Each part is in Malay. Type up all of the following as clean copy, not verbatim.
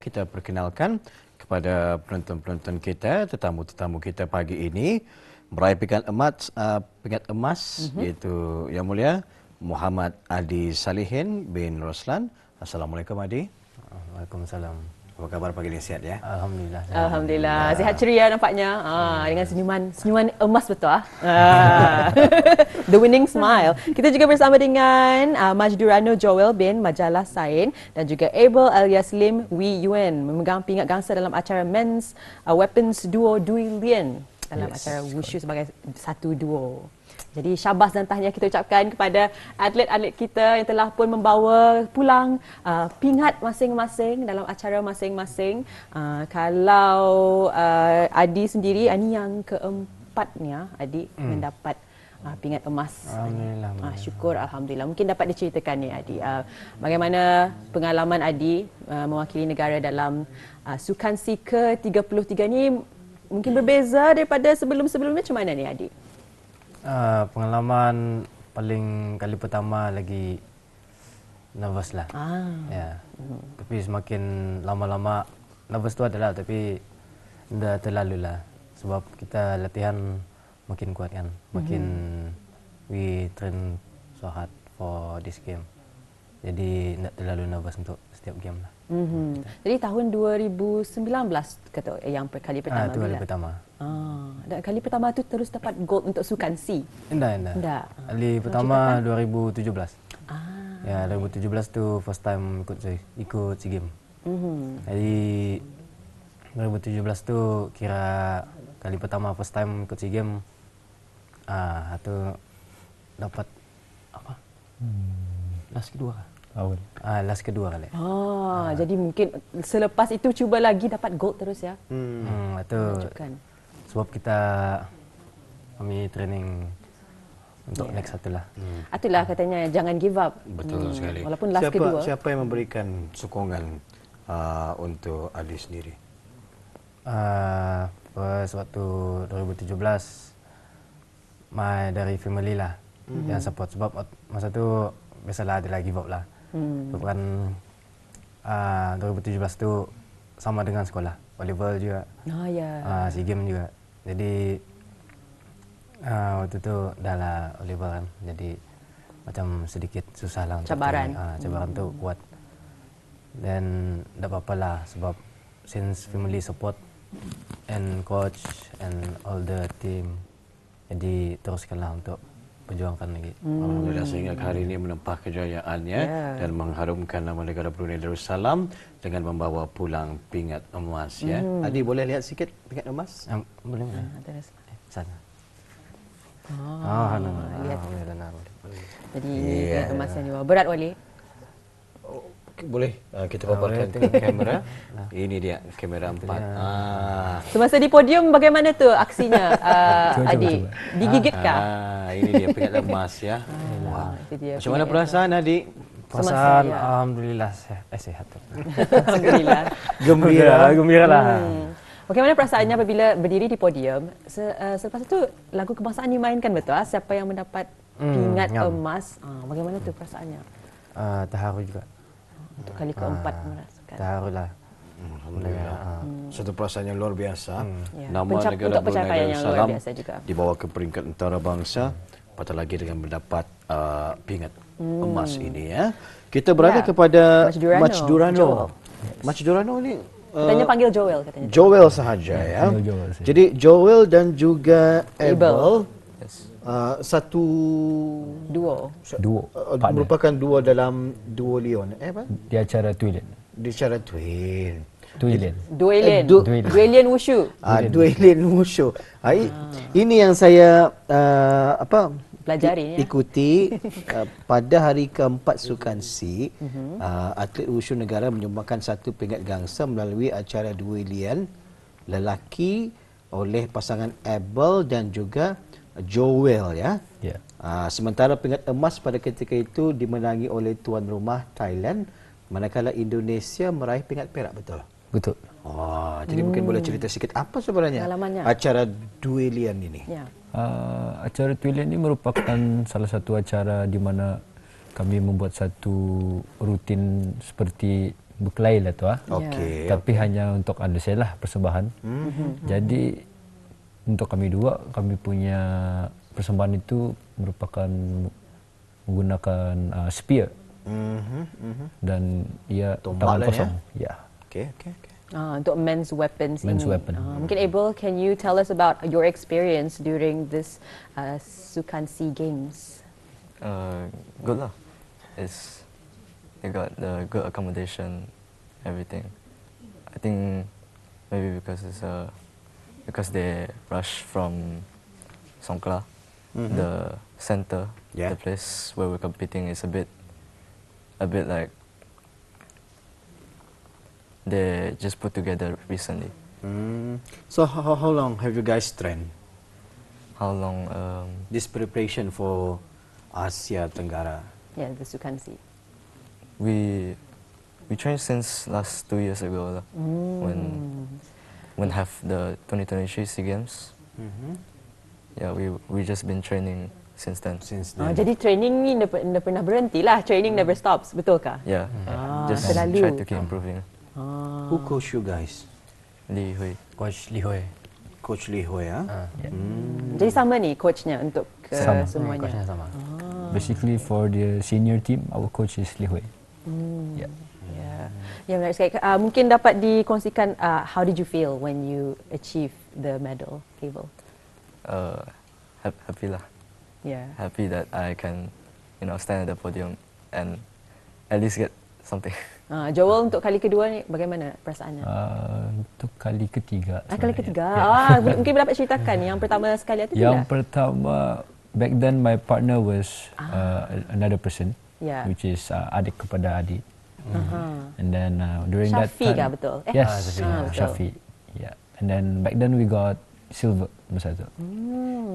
kita perkenalkan kepada penonton-penonton kita, tetamu-tetamu kita pagi ini meraih pingat emas iaitu Yang Mulia Muhammad Adi Salihin bin Roslan. Assalamualaikum Adi. Waalaikumsalam. Apa khabar pagi ini, sihat ya? Alhamdulillah. Alhamdulillah. Sihat ceria nampaknya. Dengan senyuman emas betul The winning smile. Kita juga bersama dengan Majdurano Joel bin Majalah Sain dan juga Abel alias Lim Wee Yuen memegang pingat gangsa dalam acara Men's Weapons Duo Duilian dalam acara Wushu sebagai satu duo. Jadi syabas dan tahniah kita ucapkan kepada atlet-atlet kita yang telah pun membawa pulang pingat masing-masing dalam acara masing-masing. Kalau Adi sendiri, ini yang keempatnya Adi mendapat pingat emas. Alhamdulillah. Syukur Alhamdulillah. Mungkin dapat diceritakan ni Adi, bagaimana pengalaman Adi mewakili negara dalam Sukan SEA ke-33 ni mungkin berbeza daripada sebelum-sebelumnya. Macam mana ni Adi? Pengalaman paling kali pertama lagi nervous lah. Ya. Tapi semakin lama-lama nervous tu adalah, tapi dah terlalu lah. Sebab kita latihan makin kuat kan. Makin we train so hard for this game. Jadi tak terlalu nervous untuk setiap game lah. Jadi tahun 2019 kata yang kali pertama. Itu kali pertama. Dan kali pertama tu terus dapat gold untuk Sukan SEA. Enggak. Kali pertama 2017. Ya, 2017 tu first time ikut SEA Games. Jadi 2017 tu kira kali pertama first time ikut SEA Games. Tu dapat apa? Last kedua. Last kedua kali. Jadi mungkin selepas itu cuba lagi dapat gold terus ya. Itu sebab kita kami training untuk next satu lah. Itulah katanya jangan give up. Betul sekali. Walaupun last kedua. Siapa yang memberikan sokongan untuk Adi sendiri? Pas waktu 2017 dari family lah yang support, sebab masa tu biasalah ada lagi give up lah. Bukan 2017 tu sama dengan sekolah, volleyball juga, SEA Games juga. Jadi waktu tu dah lah volleyball kan, jadi macam sedikit susah lah untuk cabaran. Cabaran tu kuat. Dan tak apa-apa lah, sebab since family support and coach and all the team, jadi teruskanlah untuk perjuangkan lagi. Alhamdulillah, sehingga hari ini menempah kejayaannya dan mengharumkan nama negara Brunei Darussalam dengan membawa pulang pingat emas. Ya, Adi boleh lihat sikit pingat emas? Boleh. Sana. Lihat. Jadi pingat emas yang dibawa berat Wali. Boleh kita paparkan ke kamera. Ini dia kamera 4. Semasa di podium bagaimana tu aksinya Adi? Digigit kah? Ini dia pingat emas ya. Macam mana perasaan Adi? Perasaan alhamdulillah sehat. Alhamdulillah. Gembira lah. Bagaimana perasaannya apabila berdiri di podium? Selepas itu lagu kebangsaan dimainkan betul? Siapa yang mendapat pingat emas? Bagaimana tu perasaannya? Terharu juga. Untuk kali keempat merasakan. Terharu lah. Alhamdulillah. Satu perasaan yang luar biasa. Nama negara untuk Brunei pencapaian yang luar Darussalam biasa juga. dibawa ke peringkat antarabangsa, apatah lagi dengan mendapat pingat emas ini ya. Kita berada kepada Majdurano. Majdurano ni katanya panggil Joel katanya. Joel sahaja ya. Jadi Joel dan juga Abel satu duo merupakan duo dalam Duo Leon di acara Duilian. Di acara Duilian Wushu. Duilian Wushu. Ini yang saya pelajari ikuti pada hari keempat Sukan SEA. Atlet Wushu negara menyumbangkan satu pingat gangsa melalui acara Duilian lelaki oleh pasangan Abel dan juga Joel ya. Sementara pingat emas pada ketika itu dimenangi oleh tuan rumah Thailand, manakala Indonesia meraih pingat perak, betul? Betul. Jadi mungkin boleh cerita sikit apa sebenarnya acara Duilian ini? Acara Duilian ini merupakan salah satu acara di mana kami membuat satu rutin seperti berkelahi lah tu Okey. tapi hanya untuk ada saya lah persembahan. Jadi untuk kami dua, kami punya persembahan itu merupakan menggunakan spear dan ia Tombak tangan lah, kosong. Ya. Okey. Untuk men's weapons Men's ini. weapon. Mungkin Abel, can you tell us about your experience during this Sukan SEA Games? Good lah. They got the good accommodation, everything. I think maybe because they rush from Songkla, the center, Yeah. the place where we're competing is a bit like they just put together recently. So how long have you guys trained How long? this preparation for Asia Tenggara? Yeah, the Sukan SEA. We trained since last 2 years ago lah, when have the 2023 SEA Games. Yeah, we just been training since then. Jadi training ni dah pernah berhenti lah. Training never stops, betulkah? Yeah, just selalu. try to keep improving. Who coach you guys? Li Hui. Coach Li Hui. Coach Li Hui, Jadi sama ni coachnya untuk Sama. semuanya. Coachnya sama. Basically for the senior team, our coach is Li Hui. Yeah. Ya, menarik sekali. Mungkin dapat dikongsikan how did you feel when you achieve the medal, Abel? Happy lah. Yeah. Happy that I can, stand at the podium and at least get something. Joel, untuk kali kedua ni bagaimana perasaannya? Untuk kali ketiga. Kali sebenarnya. ketiga. Mungkin dapat ceritakan yang pertama sekali itu Yang tidak? pertama, back then my partner was another person, Yeah. which is adik kepada adik. And then during that Syafiq time, kah betul? yes, betul. Syafiq. Yeah. And then back then we got silver masa tu.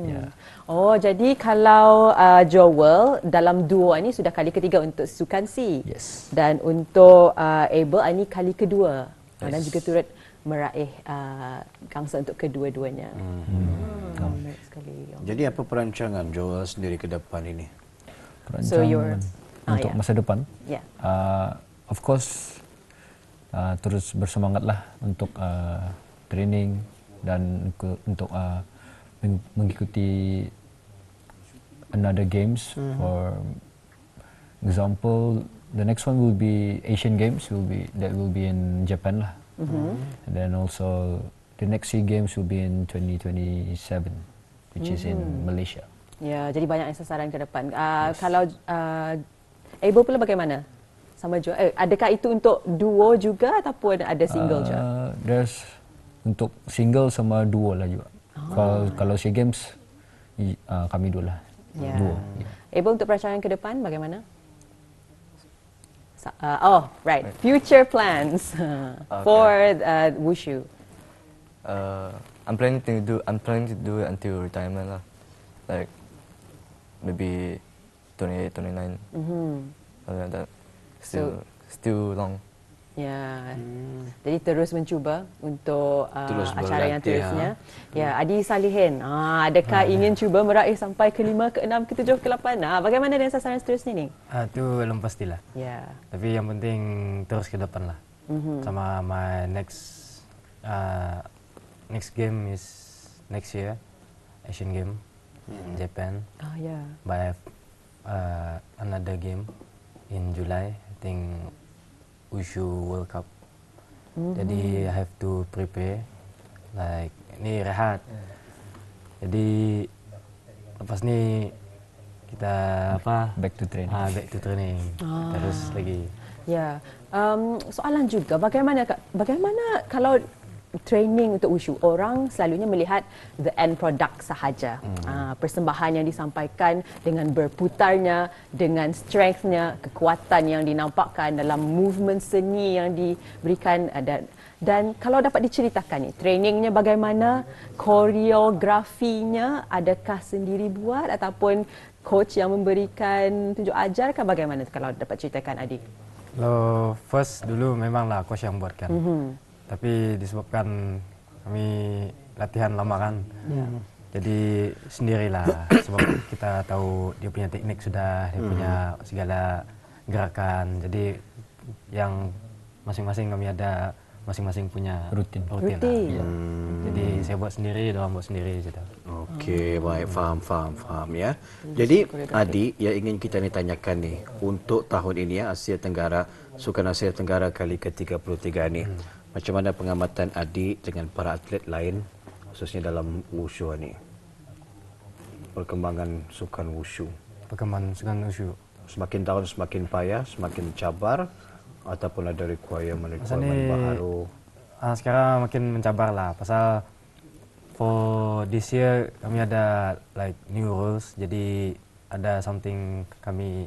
Yeah. Oh, jadi kalau Joel dalam duo ini sudah kali ketiga untuk Sukan SEA. Yes. Dan untuk Abel ini kali kedua. Dan juga turut meraih gangsa untuk kedua-duanya. Menarik sekali. Jadi apa perancangan Joel sendiri ke depan ini? So you're- untuk yeah. masa depan, Yeah. of course terus bersemangatlah untuk training dan untuk mengikuti another games. For example, the next one will be Asian Games, that will be in Japan lah. And then also the next SEA Games will be in 2027, which is in Malaysia. Ya, jadi banyak yang sasaran ke depan. Kalau Abel pula bagaimana? Sama Joel. Adakah itu untuk duo juga ataupun ada single je? There's untuk single sama duo lah juga. Kalau SEA Games kami dua lah. Ya. Duo. Abel, untuk perancangan ke depan bagaimana? Right. Future plans for Wushu. I'm planning to do it until retirement lah, like maybe 28, 29, something like that. Still long. Ya. Jadi terus mencuba untuk Terus acara yang berlatih, terusnya. Ya, Adi Salihin. Adakah ingin cuba meraih sampai ke 5, ke 6, ke 7, ke 8? Bagaimana dengan sasaran seterusnya ni? Itu belum pastilah. Ya. Tapi yang penting terus ke depan lah. Sama my next game is next year, Asian Game in Japan. Ya. But I have another game in July, I think Wushu World Cup. Jadi I have to prepare, like ini rehat. Jadi lepas ni kita Back to training. back to training. Terus lagi. Ya. Soalan juga bagaimana kalau training untuk Wushu, orang selalunya melihat the end product sahaja. Persembahan yang disampaikan dengan berputarnya, dengan strength-nya, kekuatan yang dinampakkan dalam movement seni yang diberikan. Dan kalau dapat diceritakan ni, trainingnya bagaimana, koreografinya adakah sendiri buat ataupun coach yang memberikan tunjuk ajar kah, bagaimana kalau dapat ceritakan Adik? Lo first dulu memanglah coach yang buatkan. Tapi disebabkan kami latihan lama kan, jadi sendirilah. Sebab kita tahu dia punya teknik sudah, dia punya segala gerakan. Jadi yang masing-masing kami ada masing-masing punya Rutin. lah. Rutin. Ya. Jadi saya buat sendiri, dia buat sendiri gitu. Okey, baik, faham ya. Jadi Adi, yang ingin kita ni tanyakan ni, untuk tahun ini ya, Asia Tenggara, Sukan Asia Tenggara kali ke-33 ni, macam mana pengamatan Adi dengan para atlet lain, khususnya dalam wushu ni? Perkembangan sukan wushu. Perkembangan sukan wushu. Semakin tahun semakin payah, semakin cabar, ataupun ada requirement Ni, baru? sekarang makin mencabar lah. Pasal for this year kami ada like new rules. Jadi ada something kami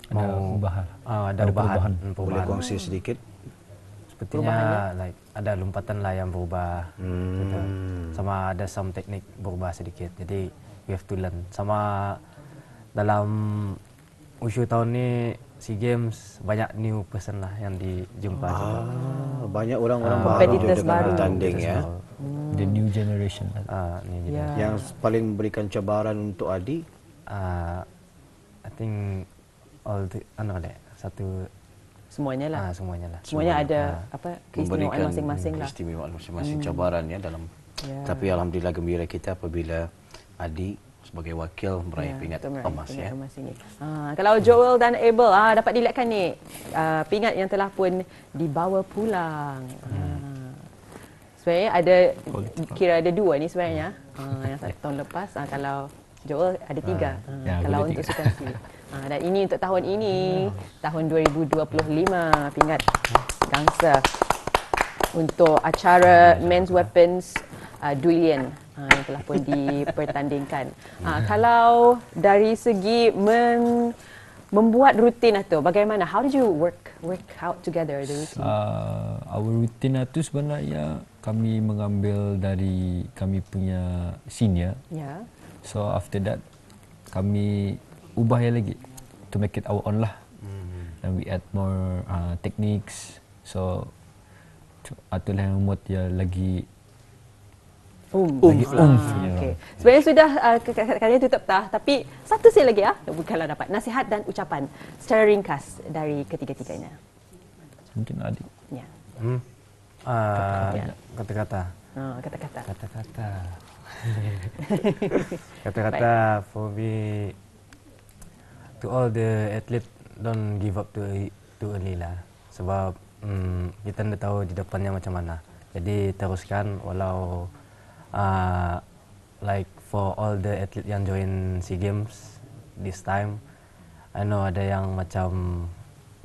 mau ada perubahan. Boleh kongsi sedikit? Sepertinya like ada lompatan lah yang berubah. Gitu. Sama ada some teknik berubah sedikit. Jadi we have to learn. Sama dalam wushu tahun ni SEA Games banyak new person lah yang dijumpa juga. Banyak orang-orang baru competitors dengan baru. bertanding ya. The new generation. Ni Ya. Yang paling memberikan cabaran untuk Adi? I think all the satu Semuanya lah. semuanya lah. Semuanya ada apa keistimewaan Memberikan masing-masing lah. keistimewaan masing-masing cabaran ya dalam. Tapi alhamdulillah gembira kita apabila Adi sebagai wakil meraih pingat emas ya. Emas ini. Kalau Joel dan Abel dapat dilihatkan ni pingat yang telah pun dibawa pulang. Sebenarnya ada kira ada 2 ni sebenarnya. Yang tahun lepas kalau Joel ada 3. Kalau untuk sukan SEA. Dan ini untuk tahun ini, tahun 2025 pingat gangsa untuk acara Men's Weapons Duilian yang telah pun dipertandingkan. Kalau dari segi membuat rutin itu, bagaimana? How did you work out together the routine? Our routine itu sebenarnya kami mengambil dari kami punya senior. Ya. So after that kami ubah ya lagi to make it our own lah. And we add more techniques. So itulah yang membuat dia lagi Okay. Sebenarnya sudah kalian tutup dah, tapi satu sekali lagi kalau dapat nasihat dan ucapan secara ringkas dari ketiga-tiganya. mungkin Adi. Ya. Kata-kata. Kata-kata. Kata-kata for me, to all the athlete, don't give up too early lah. Sebab kita tidak tahu di depannya macam mana. Jadi teruskan walau like for all the athlete yang join SEA Games this time, I know ada yang macam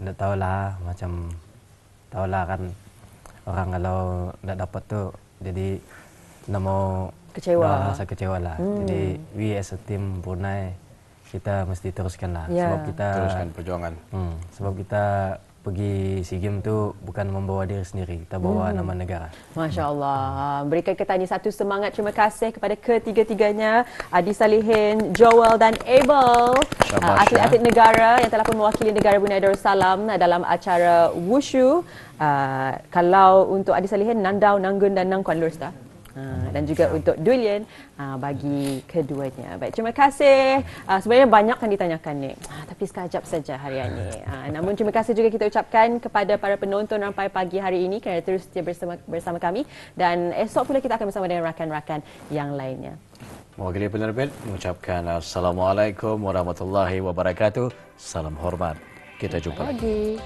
tidak tahu lah, macam tahu lah kan orang kalau tidak dapat tu jadi tidak mau rasa kecewa lah. Jadi we as a team Brunei kita mesti teruskan lah. Sebab kita teruskan perjuangan. Sebab kita pergi SEA Games tu bukan membawa diri sendiri, kita bawa nama negara. Masya Allah. Berikan kita ni satu semangat. Terima kasih kepada ketiga-tiganya, Adi Salihin, Joel dan Abel, atlet-atlet negara yang telah pun mewakili negara Brunei Darussalam dalam acara wushu. Kalau untuk Adi Salihin, Nandau, Nanggun dan Nangkuan lurus dah. Dan juga untuk Duilian bagi keduanya. Baik, terima kasih. Sebenarnya banyak yang ditanyakan ni, tapi sekejap saja hari ini. Namun terima kasih juga kita ucapkan kepada para penonton sampai pagi hari ini kerana terus setia bersama kami, dan esok pula kita akan bersama dengan rakan-rakan yang lainnya. Mewakili penerbit mengucapkan Assalamualaikum warahmatullahi wabarakatuh. Salam hormat. Kita jumpa lagi.